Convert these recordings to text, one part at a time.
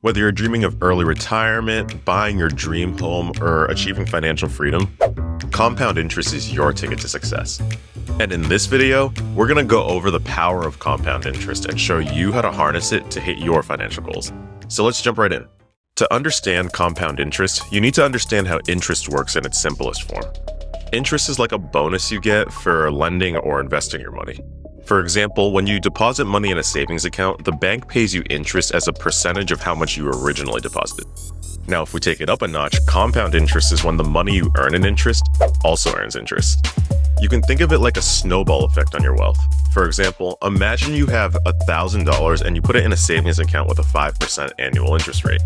Whether you're dreaming of early retirement, buying your dream home, or achieving financial freedom, compound interest is your ticket to success. And in this video, we're going to go over the power of compound interest and show you how to harness it to hit your financial goals. So let's jump right in. To understand compound interest, you need to understand how interest works in its simplest form. Interest is like a bonus you get for lending or investing your money. For example, when you deposit money in a savings account, the bank pays you interest as a percentage of how much you originally deposited. Now, if we take it up a notch, compound interest is when the money you earn in interest also earns interest. You can think of it like a snowball effect on your wealth. For example, imagine you have $1,000 and you put it in a savings account with a 5% annual interest rate.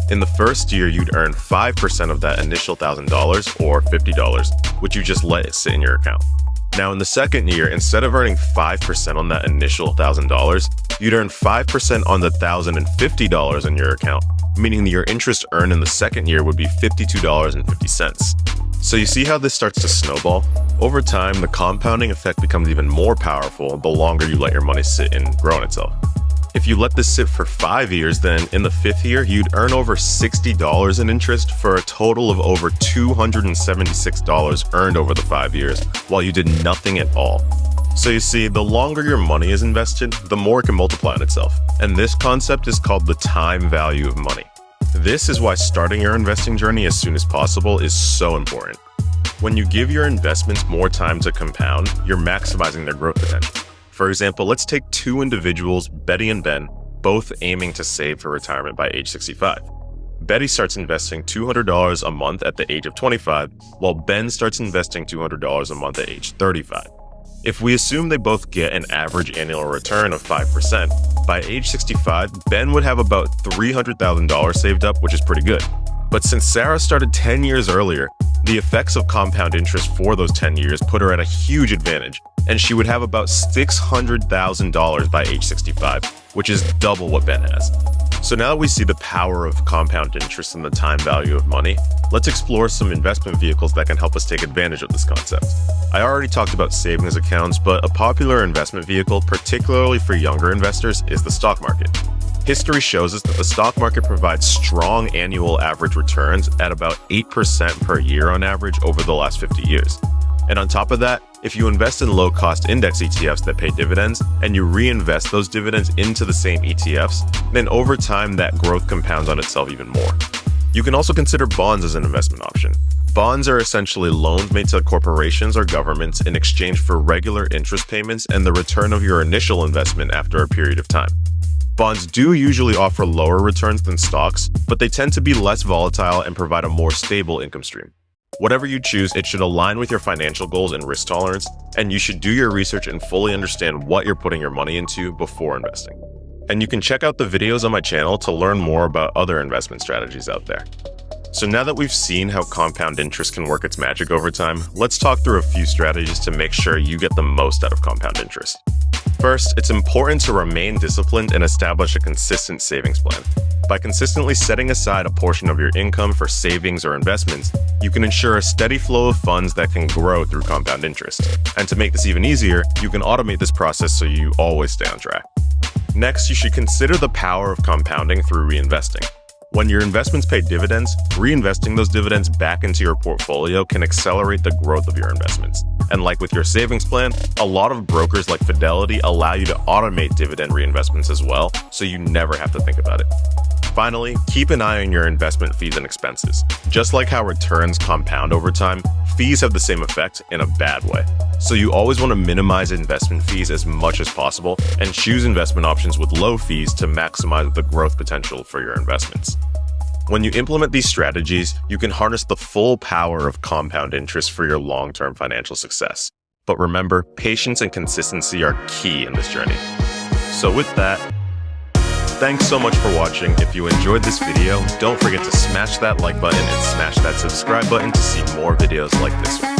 In the first year, you'd earn 5% of that initial $1,000 or $50, which you just let it sit in your account. Now, in the second year, instead of earning 5% on that initial $1,000, you'd earn 5% on the $1,050 in your account, meaning that your interest earned in the second year would be $52.50. So you see how this starts to snowball? Over time, the compounding effect becomes even more powerful the longer you let your money sit and grow on itself. If you let this sit for 5 years, then in the fifth year, you'd earn over $60 in interest for a total of over $276 earned over the 5 years, while you did nothing at all. So you see, the longer your money is invested, the more it can multiply on itself. And this concept is called the time value of money. This is why starting your investing journey as soon as possible is so important. When you give your investments more time to compound, you're maximizing their growth potential. For example, let's take two individuals, Betty and Ben, both aiming to save for retirement by age 65. Betty starts investing $200 a month at the age of 25, while Ben starts investing $200 a month at age 35. If we assume they both get an average annual return of 5%, by age 65, Ben would have about $300,000 saved up, which is pretty good. But since Sarah started 10 years earlier, the effects of compound interest for those 10 years put her at a huge advantage, and she would have about $600,000 by age 65, which is double what Ben has. So now that we see the power of compound interest and the time value of money, let's explore some investment vehicles that can help us take advantage of this concept. I already talked about savings accounts, but a popular investment vehicle, particularly for younger investors, is the stock market. History shows us that the stock market provides strong annual average returns at about 8% per year on average over the last 50 years. And on top of that, if you invest in low-cost index ETFs that pay dividends and you reinvest those dividends into the same ETFs, then over time that growth compounds on itself even more. You can also consider bonds as an investment option. Bonds are essentially loans made to corporations or governments in exchange for regular interest payments and the return of your initial investment after a period of time. Bonds do usually offer lower returns than stocks, but they tend to be less volatile and provide a more stable income stream. Whatever you choose, it should align with your financial goals and risk tolerance, and you should do your research and fully understand what you're putting your money into before investing. And you can check out the videos on my channel to learn more about other investment strategies out there. So now that we've seen how compound interest can work its magic over time, let's talk through a few strategies to make sure you get the most out of compound interest. First, it's important to remain disciplined and establish a consistent savings plan. By consistently setting aside a portion of your income for savings or investments, you can ensure a steady flow of funds that can grow through compound interest. And to make this even easier, you can automate this process so you always stay on track. Next, you should consider the power of compounding through reinvesting. When your investments pay dividends, reinvesting those dividends back into your portfolio can accelerate the growth of your investments. And like with your savings plan, a lot of brokers like Fidelity allow you to automate dividend reinvestments as well, so you never have to think about it. Finally, keep an eye on your investment fees and expenses. Just like how returns compound over time, fees have the same effect in a bad way. So you always want to minimize investment fees as much as possible and choose investment options with low fees to maximize the growth potential for your investments. When you implement these strategies, you can harness the full power of compound interest for your long-term financial success. But remember, patience and consistency are key in this journey. So with that, thanks so much for watching. If you enjoyed this video, don't forget to smash that like button and smash that subscribe button to see more videos like this one.